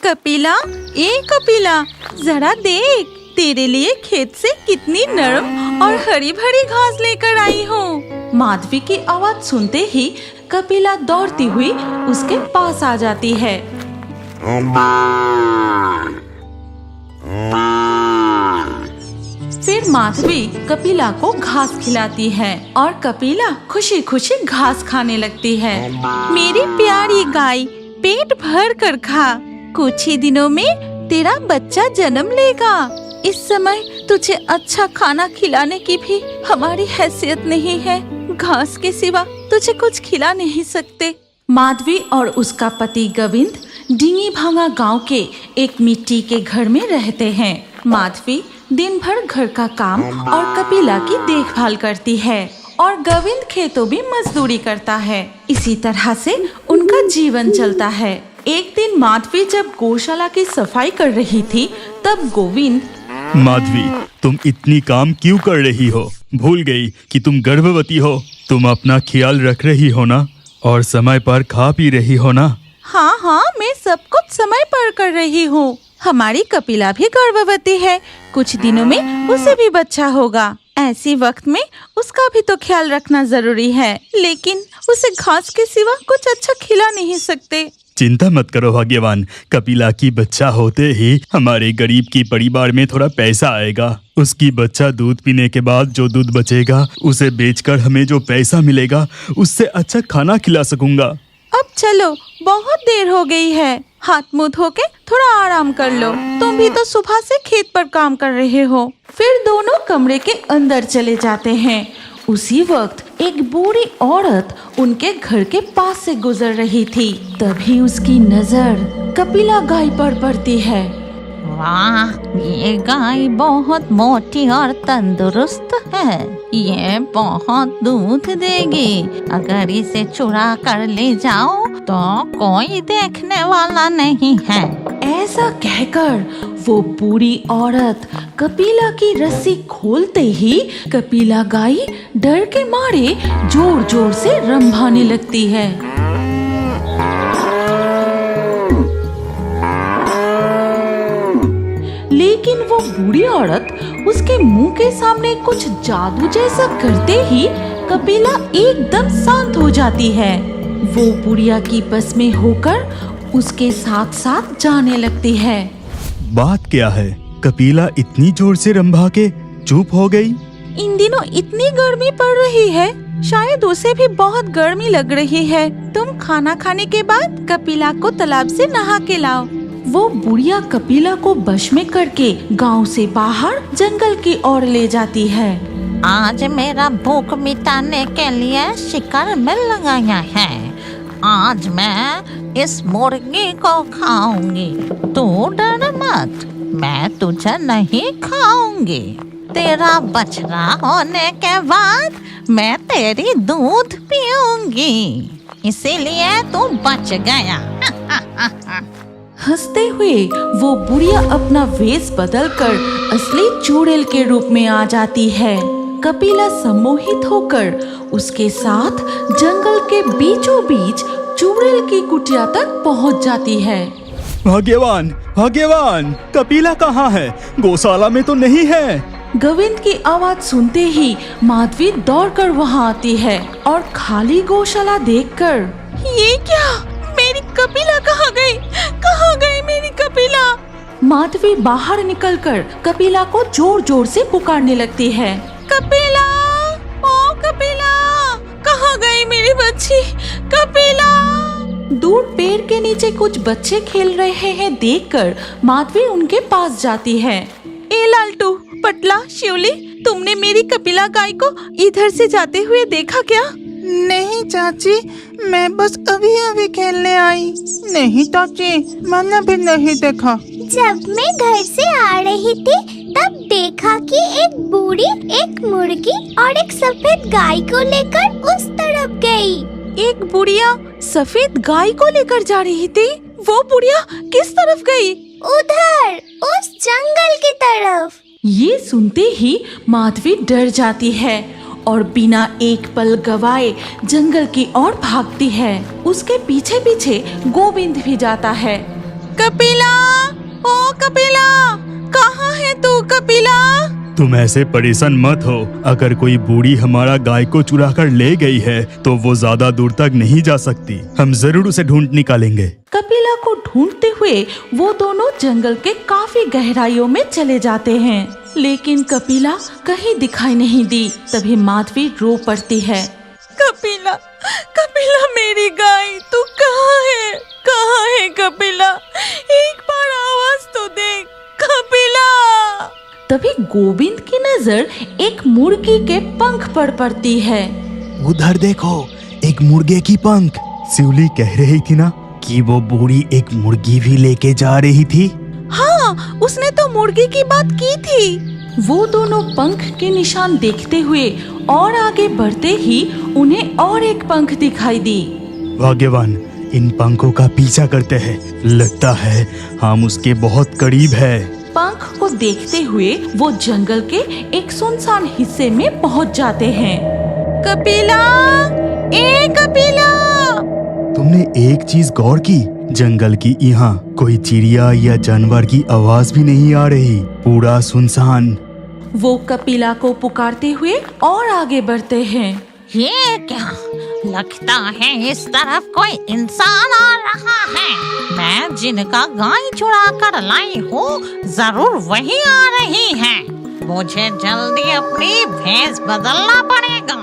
कपिला, ए कपिला, जरा देख, तेरे लिए खेत से कितनी नरम और हरी भरी घास लेकर आई हूँ। माधवी की आवाज सुनते ही कपिला दौड़ती हुई उसके पास आ जाती है। फिर माधवी कपिला को घास खिलाती है और कपिला खुशी खुशी घास खाने लगती है। मेरी प्यारी गाय, पेट भर कर खा, कुछ ही दिनों में तेरा बच्चा जन्म लेगा। इस समय तुझे अच्छा खाना खिलाने की भी हमारी हैसियत नहीं है, घास के सिवा तुझे कुछ खिला नहीं सकते। माधवी और उसका पति गोविंद डिंगी भांगा गांव के एक मिट्टी के घर में रहते हैं। माधवी दिन भर घर का काम और कपिला की देखभाल करती है और गोविंद खेतों में मजदूरी करता है। इसी तरह से उनका जीवन चलता है। एक दिन माधवी जब गौशाला की सफाई कर रही थी, तब गोविंद, माधवी, तुम इतनी काम क्यों कर रही हो? भूल गई कि तुम गर्भवती हो। तुम अपना ख्याल रख रही हो ना, और समय पर खा पी रही हो ना? हाँ हाँ, मैं सब कुछ समय पर कर रही हूँ। हमारी कपिला भी गर्भवती है, कुछ दिनों में उसे भी बच्चा होगा। ऐसी वक्त में उसका भी तो ख्याल रखना जरूरी है, लेकिन उसे घास के सिवा कुछ अच्छा खिला नहीं सकते। चिंता मत करो भाग्यवान, कपिला की बच्चा होते ही हमारे गरीब की परिवार में थोड़ा पैसा आएगा। उसकी बच्चा दूध पीने के बाद जो दूध बचेगा उसे बेचकर हमें जो पैसा मिलेगा उससे अच्छा खाना खिला सकूंगा। अब चलो, बहुत देर हो गई है, हाथ मुंह धो के थोड़ा आराम कर लो। तुम भी तो सुबह से खेत पर काम कर रहे हो। फिर दोनों कमरे के अंदर चले जाते हैं। उसी वक्त एक बूढ़ी औरत उनके घर के पास से गुजर रही थी। तभी उसकी नजर कपिला गाय पर पड़ती है। वाह, ये गाय बहुत मोटी और तंदुरुस्त है। ये बहुत दूध देगी। अगर इसे चुरा कर ले जाओ तो कोई देखने वाला नहीं है। ऐसा कहकर वो बूढ़ी औरत कपिला की रस्सी खोलते ही कपिला गाय डर के मारे जोर जोर से रंभाने लगती है। लेकिन वो बूढ़ी औरत उसके मुंह के सामने कुछ जादू जैसा करते ही कपिला एकदम शांत हो जाती है। वो बुढ़िया की बस में होकर उसके साथ साथ जाने लगती है। बात क्या है? कपिला इतनी जोर से रंभा के चुप हो गई। इन दिनों इतनी गर्मी पड़ रही है, शायद उसे भी बहुत गर्मी लग रही है। तुम खाना खाने के बाद कपिला को तालाब से नहा के लाओ। वो बुढ़िया कपिला को बश में करके गांव से बाहर जंगल की ओर ले जाती है। आज मेरा भूख मिटाने के लिए शिकार में लगाया है। आज मैं इस मुर्गी को खाऊंगी। तू डर मत, मैं तुझे नहीं खाऊंगी। तेरा बछड़ा होने के बाद मैं तेरी दूध पीऊंगी, इसीलिए तू बच गया। हंसते हुए वो बुढ़िया अपना वेश बदलकर असली चुड़ैल के रूप में आ जाती है। कपिला सम्मोहित होकर उसके साथ जंगल के बीचों बीच चुड़ैल की कुटिया तक पहुंच जाती है। भाग्यवान, भाग्यवान, कपिला कहाँ है? गौशाला में तो नहीं है। गोविंद की आवाज सुनते ही माधवी दौड़कर वहां आती है और खाली गौशाला देखकर, ये क्या? मेरी कपिला कहाँ गई? कहाँ गई मेरी कपिला? माधवी बाहर निकलकर कपिला को जोर जोर से पुकारने लगती है। कपिला, ओ कपिला, कहाँ गई मेरी बच्ची? कपिला! दूर पेड़ के नीचे कुछ बच्चे खेल रहे हैं देखकर माधवी उनके पास जाती है। ए लालटू, पटला, शिवली, तुमने मेरी कपिला गाय को इधर से जाते हुए देखा क्या? नहीं चाची, मैं बस अभी अभी खेलने आई। नहीं चाची, मैंने भी नहीं देखा। जब मैं घर से आ रही थी तब देखा कि एक बूढ़ी एक मुर्गी और एक सफेद गाय को लेकर उस तरफ गई। एक बुढ़िया सफेद गाय को लेकर जा रही थी? वो बुढ़िया किस तरफ गई? उधर, उस जंगल की तरफ। ये सुनते ही माधवी डर जाती है और बिना एक पल गवाए जंगल की ओर भागती है। उसके पीछे पीछे गोविंद भी जाता है। कपिला, ओ कपिला, कहाँ है तू कपिला? तुम ऐसे परेशान मत हो। अगर कोई बूढ़ी हमारा गाय को चुरा कर ले गई है तो वो ज्यादा दूर तक नहीं जा सकती। हम जरूर उसे ढूंढ निकालेंगे। कपिला को ढूंढते हुए वो दोनों जंगल के काफी गहराइयों में चले जाते हैं, लेकिन कपिला कहीं दिखाई नहीं दी। तभी माधवी रो पड़ती है। कपिला, कपिला मेरी गाय, तू कहाँ है? कहाँ है कपिला? एक बार आवाज तो दे कपिला। तभी गोविंद की नजर एक मुर्गी के पंख पर पड़ती है। उधर देखो, एक मुर्गे की पंख। शिवली कह रही थी ना कि वो बूढ़ी एक मुर्गी भी लेके जा रही थी। हाँ, उसने तो मुर्गी की बात की थी। वो दोनों पंख के निशान देखते हुए और आगे बढ़ते ही उन्हें और एक पंख दिखाई दी। भाग्यवान, इन पंखों का पीछा करते हैं। लगता है हम उसके बहुत करीब है। पंख को देखते हुए वो जंगल के एक सुनसान हिस्से में पहुंच जाते हैं। कपिला, ए कपिला! तुमने एक चीज गौर की? जंगल की यहाँ कोई चिड़िया या जानवर की आवाज भी नहीं आ रही। पूरा सुनसान। वो कपिला को पुकारते हुए और आगे बढ़ते हैं। ये क्या? लगता है इस तरफ कोई इंसान आ रहा है। मैं जिनका गाय चुरा कर लाई हूँ जरूर वही आ रही है। मुझे जल्दी अपनी भेष बदलना पड़ेगा।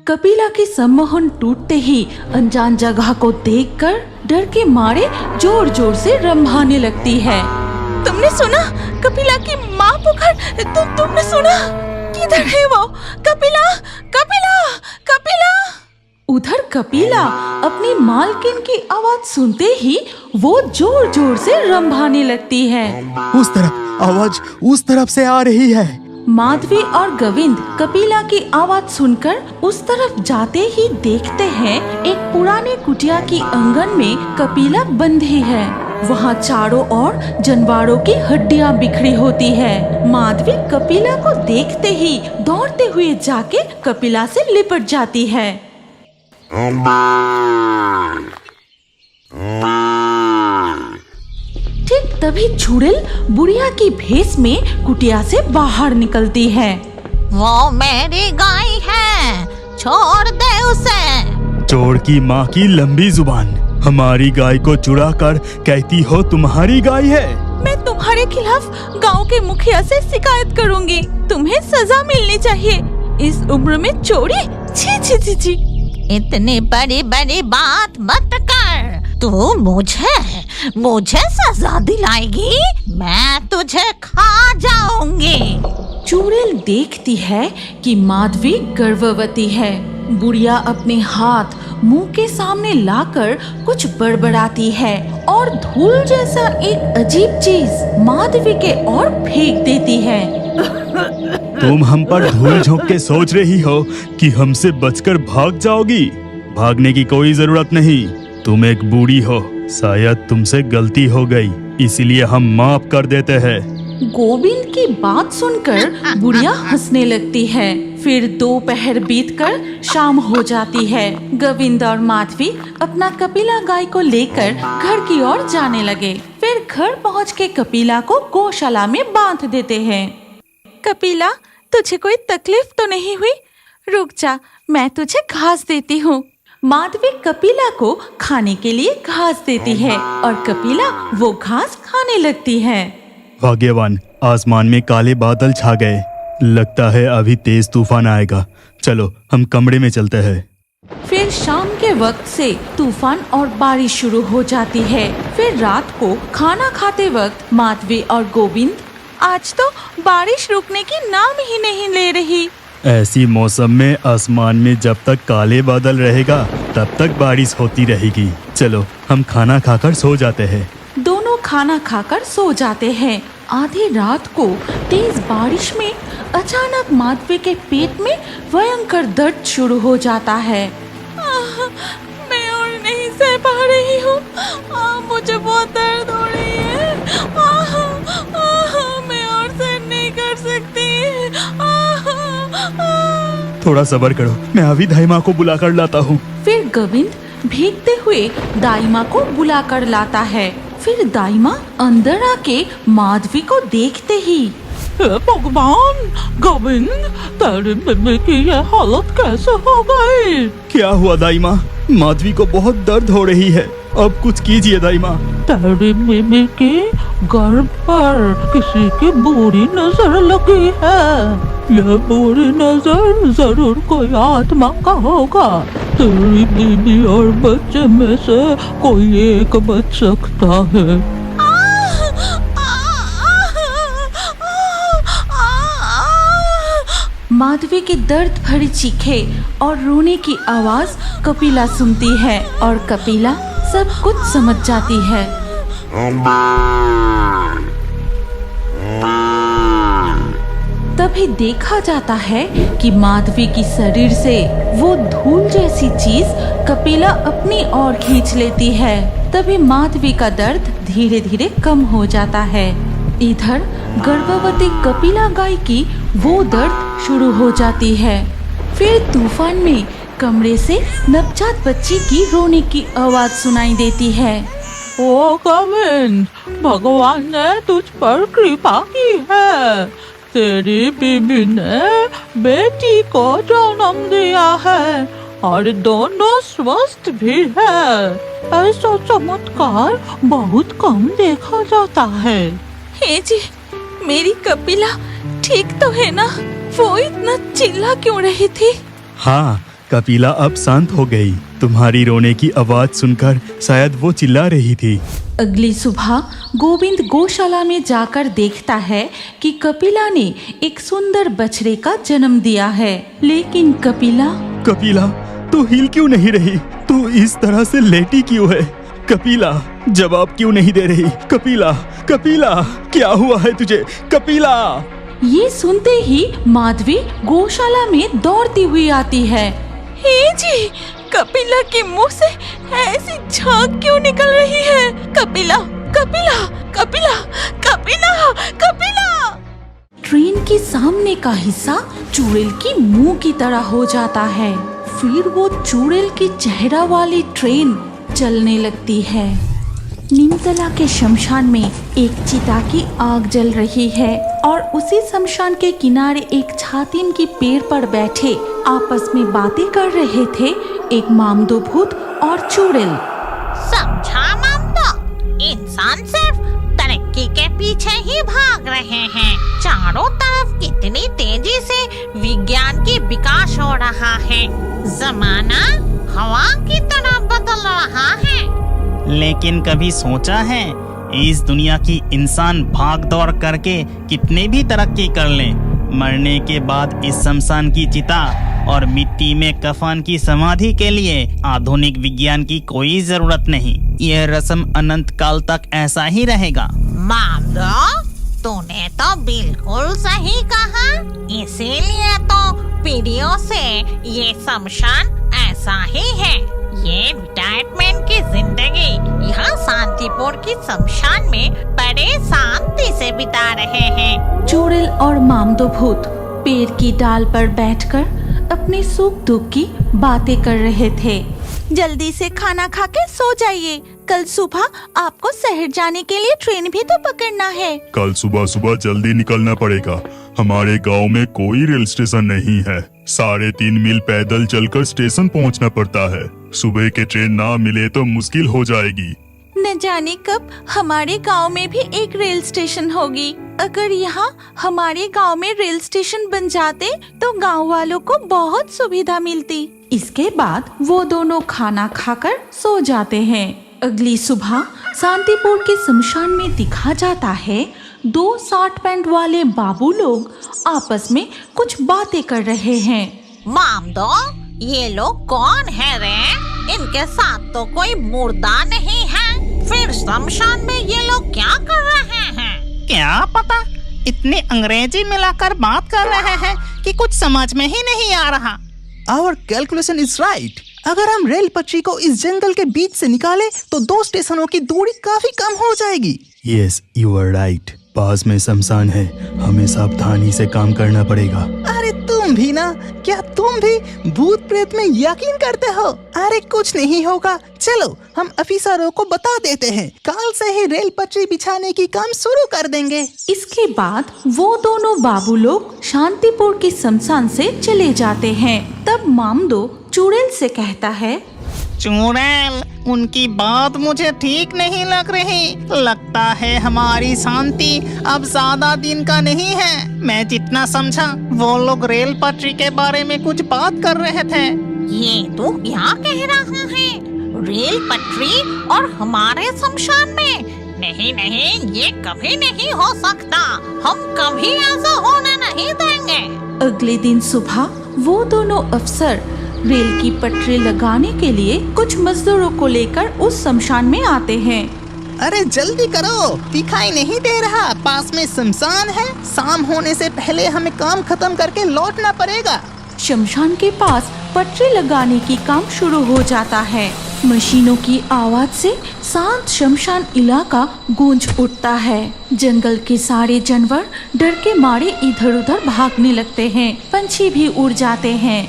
कपिला की सम्मोहन टूटते ही अनजान जगह को देखकर डर के मारे जोर जोर से रंभाने लगती है। तुमने सुना? कपिला की माँ पुकार। तुमने सुना? किधर है वो? कपिला, कपिला, कपिला! उधर कपिला अपनी मालकिन की आवाज सुनते ही वो जोर जोर से रंभाने लगती है। उस तरफ आवाज उस तरफ से आ रही है। माधवी और गोविंद कपिला की आवाज सुनकर उस तरफ जाते ही देखते हैं एक पुराने कुटिया की आंगन में कपिला बंधी है। वहाँ चारों ओर जानवरों की हड्डियाँ बिखरी होती है। माधवी कपिला को देखते ही दौड़ते हुए जाके कपिला से लिपट जाती है। ठीक तभी चुड़ैल बुढ़िया की भेष में कुटिया से बाहर निकलती है। वो मेरी गाय है, छोड़ दे उसे। चोर की माँ की लंबी जुबान। हमारी गाय को चुरा कर कहती हो तुम्हारी गाय है। मैं तुम्हारे खिलाफ गांव के मुखिया से शिकायत करूंगी। तुम्हें सजा मिलनी चाहिए। इस उम्र में चोरी? छी छी छी छी। इतनी बड़ी बड़ी बात मत कर। तू मुझे सजा दिलाएगी? मैं तुझे खा जाऊंगी। चुड़ैल देखती है कि माधवी गर्भवती है। बुढ़िया अपने हाथ मुंह के सामने लाकर कुछ बड़बड़ाती है और धूल जैसा एक अजीब चीज माधवी के ओर फेंक देती है। तुम हम पर धूल झोंक के सोच रही हो कि हमसे बचकर भाग जाओगी? भागने की कोई जरूरत नहीं। तुम एक बूढ़ी हो, शायद तुमसे गलती हो गई, इसलिए हम माफ कर देते हैं। गोविंद की बात सुनकर बुढ़िया हंसने लगती है। फिर दोपहर बीतकर शाम हो जाती है। गोविंद और माधवी अपना कपिला गाय को लेकर घर की ओर जाने लगे। फिर घर पहुंच के कपिला को गौशाला में बांध देते हैं। कपिला, तुझे कोई तकलीफ तो नहीं हुई? रुक जा, मैं तुझे घास देती हूँ। माधवी कपिला को खाने के लिए घास देती है और कपिला वो घास खाने लगती है। भाग्यवान, आसमान में काले बादल छा गए। लगता है अभी तेज तूफान आएगा। चलो हम कमरे में चलते हैं। फिर शाम के वक्त से तूफान और बारिश शुरू हो जाती है। फिर रात को खाना खाते वक्त माधवी और गोविंद, आज तो बारिश रुकने की नाम ही नहीं ले रही। ऐसी मौसम में आसमान में जब तक काले बादल रहेगा तब तक बारिश होती रहेगी। चलो हम खाना खाकर सो जाते हैं। दोनों खाना खाकर सो जाते हैं। आधी रात को तेज बारिश में अचानक माधवी के पेट में भयंकर दर्द शुरू हो जाता है। मैं और नहीं सह पा रही हूँ। मुझे बहुत दर्द हो रही है। मैं और सहन नहीं कर सकती। थोड़ा सब्र करो, मैं अभी दाई माँ को बुला कर लाता हूँ। फिर गोविंद भीगते हुए दाई माँ को बुला कर लाता है। फिर दाइमा अंदर आके माधवी को देखते ही, हे भगवान, गोविंद, तेरी मम्मी की ये हालत कैसे हो गई? क्या हुआ दाइमा? माधवी को बहुत दर्द हो रही है, अब कुछ कीजिए दाइमा। तेरी मम्मी की गर्भ पर किसी की बुरी नजर लगी है। यह बुरी नजर जरूर कोई आत्मा का होगा। तेरी बीबी और बच्चे में से कोई एक बच सकता है। माधवी की दर्द भरी चीखें और रोने की आवाज कपिला सुनती है और कपिला सब कुछ समझ जाती है। तभी देखा जाता है कि माधवी की शरीर से वो धूल जैसी चीज कपिला अपनी ओर खींच लेती है। तभी माधवी का दर्द धीरे धीरे कम हो जाता है। इधर गर्भवती कपिला गाय की वो दर्द शुरू हो जाती है। फिर तूफान में कमरे से नवजात बच्ची की रोने की आवाज सुनाई देती है। ओ गोविंद, भगवान ने तुझ पर कृपा की है। तेरी बीबी ने बेटी को जन्म दिया है और दोनों स्वस्थ भी है। ऐसा चमत्कार बहुत कम देखा जाता है। हे जी, मेरी कपिला ठीक तो है ना? वो इतना चिल्ला क्यों रही थी? हाँ, कपिला अब शांत हो गई। तुम्हारी रोने की आवाज सुनकर शायद वो चिल्ला रही थी। अगली सुबह गोविंद गौशाला में जाकर देखता है कि कपिला ने एक सुंदर बछड़े का जन्म दिया है। लेकिन कपिला, तू हिल क्यों नहीं रही? तू इस तरह से लेटी क्यों है? कपिला, जवाब क्यों नहीं दे रही? कपिला, क्या हुआ है तुझे? कपिला! ये सुनते ही माधवी गौशाला में दौड़ती हुई आती है। हे जी, कपिला के मुंह से ऐसी झाग क्यों निकल रही है? कपिला! ट्रेन के सामने का हिस्सा चुड़ैल की मुंह की तरह हो जाता है। फिर वो चुड़ैल की चेहरा वाली ट्रेन चलने लगती है। नीमतला के शमशान में एक चिता की आग जल रही है और उसी शमशान के किनारे एक छातीम की पेड़ पर बैठे आपस में बातें कर रहे थे एक मामदो भूत और चुड़ैल। समझा मामदो, इंसान सिर्फ तरक्की के पीछे ही भाग रहे हैं। चारों तरफ कितनी तेजी से विज्ञान की विकास हो रहा है। जमाना हवा की तरह बदल रहा है। लेकिन कभी सोचा है इस दुनिया की इंसान भाग दौड़ करके कितने भी तरक्की कर लें, मरने के बाद इस शमशान की चिता और मिट्टी में कफन की समाधि के लिए आधुनिक विज्ञान की कोई जरूरत नहीं। यह रस्म अनंत काल तक ऐसा ही रहेगा। मामदो, तूने तो बिल्कुल सही कहा। इसीलिए तो पीढ़ियों से ये शमशान ऐसा ही है। ये रिटायरमेंट की जिंदगी यहाँ शांतिपुर की शमशान में बड़े शांति से बिता रहे हैं। चुड़ैल और मामदो भूत पेड़ की डाल पर बैठकर अपने सुख दुख की बातें कर रहे थे। जल्दी से खाना खा के सो जाइए, कल सुबह आपको शहर जाने के लिए ट्रेन भी तो पकड़ना है। कल सुबह सुबह जल्दी निकलना पड़ेगा। हमारे गांव में कोई रेल स्टेशन नहीं है। 3.5 मील पैदल चलकर स्टेशन पहुंचना पड़ता है। सुबह के ट्रेन ना मिले तो मुश्किल हो जाएगी। न जाने कब हमारे गांव में भी एक रेल स्टेशन होगी। अगर यहाँ हमारे गांव में रेल स्टेशन बन जाते तो गांव वालों को बहुत सुविधा मिलती। इसके बाद वो दोनों खाना खाकर सो जाते हैं। अगली सुबह शांतिपुर के शमशान में दिखा जाता है 2 शॉर्ट पैंट वाले बाबू लोग आपस में कुछ बातें कर रहे हैं। मामदो, ये लोग कौन है रे? इनके साथ तो कोई मुर्दा नहीं है। फिर शमशान में ये लोग क्या कर रहे हैं? क्या पता, इतने अंग्रेजी मिलाकर बात कर रहे हैं कि कुछ समझ में ही नहीं आ रहा। Our calculation is right. अगर हम रेल पटरी को इस जंगल के बीच से निकाले तो 2 स्टेशनों की दूरी काफी कम हो जाएगी। Yes, you are right. पास में शमशान है, हमें सावधानी से काम करना पड़ेगा। अरे तू तुम भी ना, क्या तुम भी भूत प्रेत में यकीन करते हो? अरे कुछ नहीं होगा, चलो हम अफिसरों को बता देते हैं, कल से ही रेल पटरी बिछाने की काम शुरू कर देंगे। इसके बाद वो दोनों बाबू लोग शांतिपुर की शमशान से चले जाते हैं। तब मामदो चुड़ैल से कहता है, चुड़ैल, उनकी बात मुझे ठीक नहीं लग रही। लगता है हमारी शांति अब ज्यादा दिन का नहीं है। मैं जितना समझा वो लोग रेल पटरी के बारे में कुछ बात कर रहे थे। ये तो क्या कह रहा है? रेल पटरी और हमारे शमशान में? नहीं नहीं, ये कभी नहीं हो सकता। हम कभी ऐसा होने नहीं देंगे। अगले दिन सुबह वो दोनों अफसर रेल की पटरी लगाने के लिए कुछ मजदूरों को लेकर उस शमशान में आते हैं। अरे जल्दी करो, दिखाई नहीं दे रहा, पास में शमशान है। शाम होने से पहले हमें काम खत्म करके लौटना पड़ेगा। शमशान के पास पटरी लगाने की काम शुरू हो जाता है। मशीनों की आवाज से शांत शमशान इलाका गूंज उठता है। जंगल के सारे जानवर डर के मारे इधर उधर भागने लगते हैं। पंछी भी उड़ जाते हैं।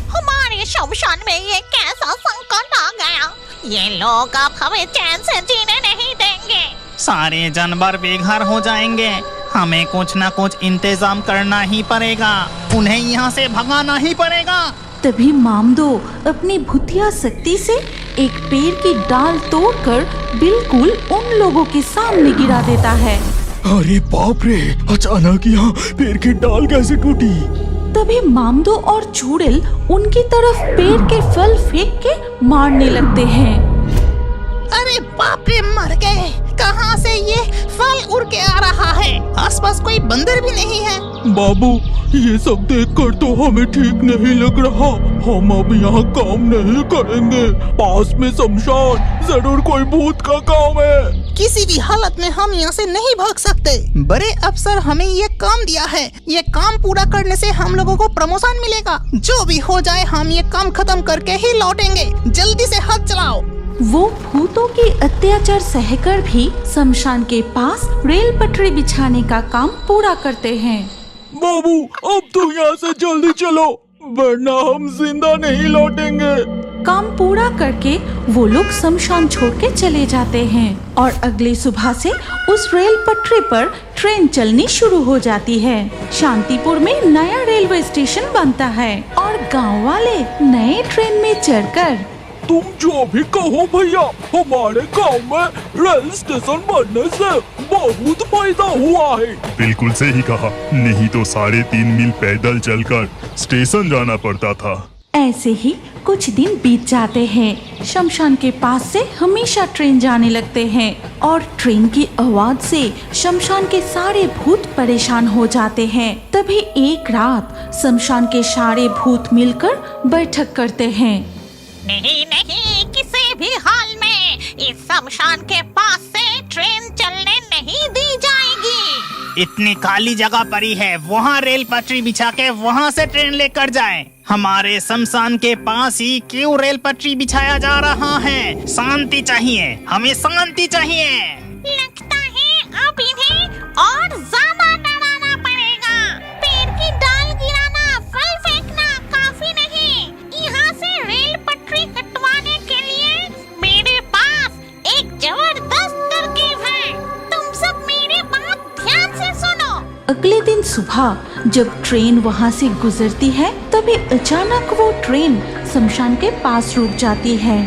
हमारे शमशान में ये कैसा संकट आ गया? ये लोग अब हमें चैन से जीने नहीं देंगे। सारे जानवर बेघर हो जाएंगे। हमें कुछ न कुछ इंतजाम करना ही पड़ेगा। उन्हें यहाँ से भगाना ही पड़ेगा। तभी मामदो अपनी भूतिया शक्ति से एक पेड़ की डाल तोड़कर बिल्कुल उन लोगों के सामने गिरा देता है। अरे बाप रे, अचानक यहाँ पेड़ की डाल कैसे टूटी? तभी मामदो और चुड़ैल उनकी तरफ पेड़ के फल फेंक के मारने लगते हैं। अरे बाप रे, मर गए। कहाँ से ये फल उड़ के आ रहा है? आसपास कोई बंदर भी नहीं है। बाबू, ये सब देखकर तो हमें ठीक नहीं लग रहा। हम अब यहाँ काम नहीं करेंगे। पास में शमशान, जरूर कोई भूत का काम है। किसी भी हालत में हम यहाँ से नहीं भाग सकते। बड़े अफसर हमें ये काम दिया है। ये काम पूरा करने से हम लोगों को प्रमोशन मिलेगा। जो भी हो जाए, हम ये काम खत्म करके ही लौटेंगे। जल्दी से हाथ चलाओ। वो भूतों के अत्याचार सहकर भी शमशान के पास रेल पटरी बिछाने का काम पूरा करते हैं। बाबू, अब तो यहाँ से जल्दी चलो, वरना हम जिंदा नहीं लौटेंगे। काम पूरा करके वो लोग शमशान छोड़ के चले जाते हैं और अगली सुबह से उस रेल पटरी पर ट्रेन चलनी शुरू हो जाती है। शांतिपुर में नया रेलवे स्टेशन बनता है और गांव वाले नए ट्रेन में चढ़कर, तुम जो भी कहो भैया, हमारे गांव में रेल स्टेशन बनने से बहुत फायदा हुआ है। बिल्कुल सही कहा, नहीं तो 3.5 मील पैदल चलकर स्टेशन जाना पड़ता था। ऐसे ही कुछ दिन बीत जाते हैं। शमशान के पास से हमेशा ट्रेन जाने लगते हैं और ट्रेन की आवाज से शमशान के सारे भूत परेशान हो जाते हैं। तभी एक रात शमशान के सारे भूत मिलकर बैठक करते हैं। नहीं नहीं, किसी भी हाल में इस शमशान के पास से ट्रेन चलने नहीं दी जाएगी। इतनी खाली जगह पड़ी है, वहाँ रेल पटरी बिछा के वहाँ से ट्रेन लेकर जाएं। हमारे शमशान के पास ही क्यों रेल पटरी बिछाया जा रहा है? शांति चाहिए, हमें शांति चाहिए। लगता है अब इन्हें और ज्यादा डराना पड़ेगा। पेड़ की डाल गिराना, फल फेंकना काफी नहीं। यहाँ से रेल पटरी हटवाने के लिए मेरे पास एक जबरदस्त तरकीब है। तुम सब मेरी बात ध्यान से सुनो। अगले दिन सुबह जब ट्रेन वहाँ से गुजरती है, तभी अचानक वो ट्रेन शमशान के पास रुक जाती है।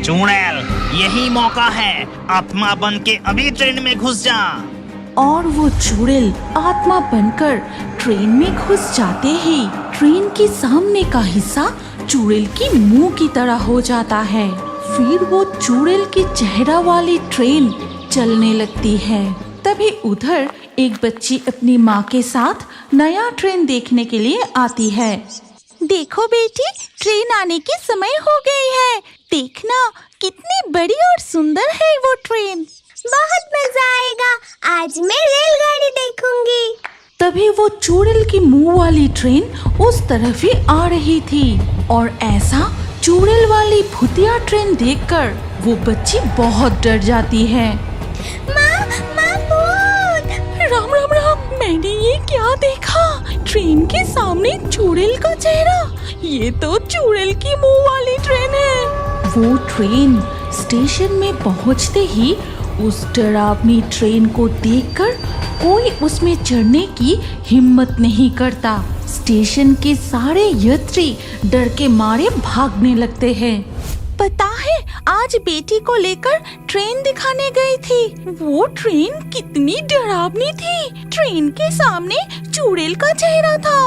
चुड़ैल, यही मौका है, आत्मा बन के अभी ट्रेन में घुस जा। और वो चुड़ैल आत्मा बनकर ट्रेन में घुस जाते ही ट्रेन के सामने का हिस्सा चुड़ैल की मुंह की तरह हो जाता है। फिर वो चुड़ैल की चेहरा वाली ट्रेन चलने लगती है। तभी उधर एक बच्ची अपनी माँ के साथ नया ट्रेन देखने के लिए आती है। देखो बेटी, ट्रेन आने की समय हो गई है। देखना कितनी बड़ी और सुंदर है वो ट्रेन। बहुत मजा आएगा, आज मैं रेलगाड़ी देखूंगी। तभी वो चुड़ैल की मुंह वाली ट्रेन उस तरफ ही आ रही थी और ऐसा चुड़ैल वाली भूतिया ट्रेन देखकर वो बच्ची बहुत डर जाती है। माँ, माँ भूत! राम राम राम, मैंने ये क्या देखा? ट्रेन के सामने चुड़ैल का चेहरा। ये तो चुड़ैल की मुंह वाली ट्रेन है। वो ट्रेन स्टेशन में पहुंचते ही उस डरावनी ट्रेन को देखकर कोई उसमें चढ़ने की हिम्मत नहीं करता। स्टेशन के सारे यात्री डर के मारे भागने लगते हैं। पता है, आज बेटी को लेकर ट्रेन दिखाने गई थी। वो ट्रेन कितनी डरावनी थी। ट्रेन के सामने चुड़ैल का चेहरा था।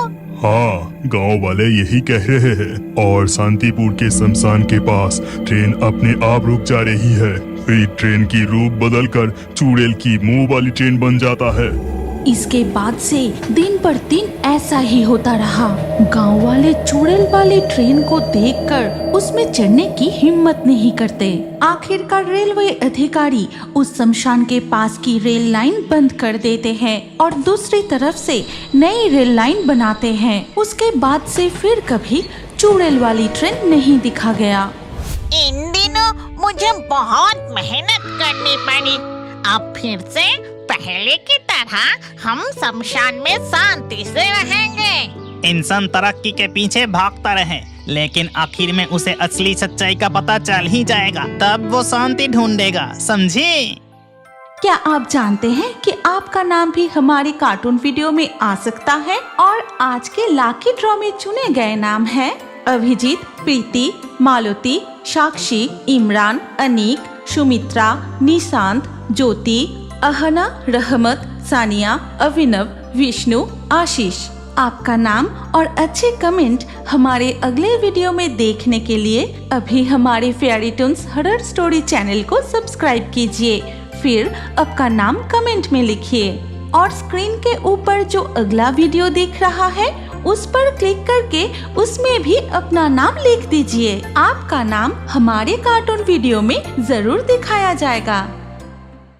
हाँ, गांव वाले यही कह रहे हैं। और शांतिपुर के शमशान के पास ट्रेन अपने आप रुक जा रही है। फिर ट्रेन की रूप बदलकर चुड़ैल की मुंह वाली ट्रेन बन जाता है। इसके बाद से दिन पर दिन ऐसा ही होता रहा। गांव वाले चुड़ैल वाली ट्रेन को देखकर उसमें चढ़ने की हिम्मत नहीं करते। आखिरकार रेलवे अधिकारी उस शमशान के पास की रेल लाइन बंद कर देते हैं और दूसरी तरफ से नई रेल लाइन बनाते हैं। उसके बाद से फिर कभी चुड़ैल वाली ट्रेन नहीं दिखा गया। इन दिनों मुझे बहुत मेहनत करनी पड़ी। अब फिर से पहले की तरह हम शमशान में शांति से रहेंगे। इंसान तरक्की के पीछे भागता रहे, लेकिन आखिर में उसे असली सच्चाई का पता चल ही जाएगा। तब वो शांति ढूंढेगा, समझे? क्या आप जानते हैं कि आपका नाम भी हमारे कार्टून वीडियो में आ सकता है? और आज के लाकी ड्रॉ में चुने गए नाम हैं अभिजीत, प्रीति, मालती, साक्षी, इमरान, अनीक, सुमित्रा, निशांत, ज्योति, अहना, रहमत, सानिया, अभिनव, विष्णु, आशीष। आपका नाम और अच्छे कमेंट हमारे अगले वीडियो में देखने के लिए अभी हमारे fairy Toons horror story channel को सब्सक्राइब कीजिए। फिर आपका नाम कमेंट में लिखिए और स्क्रीन के ऊपर जो अगला वीडियो दिख रहा है उस पर क्लिक करके उसमें भी अपना नाम लिख दीजिए। आपका नाम हमारे कार्टून वीडियो में जरूर दिखाया जाएगा।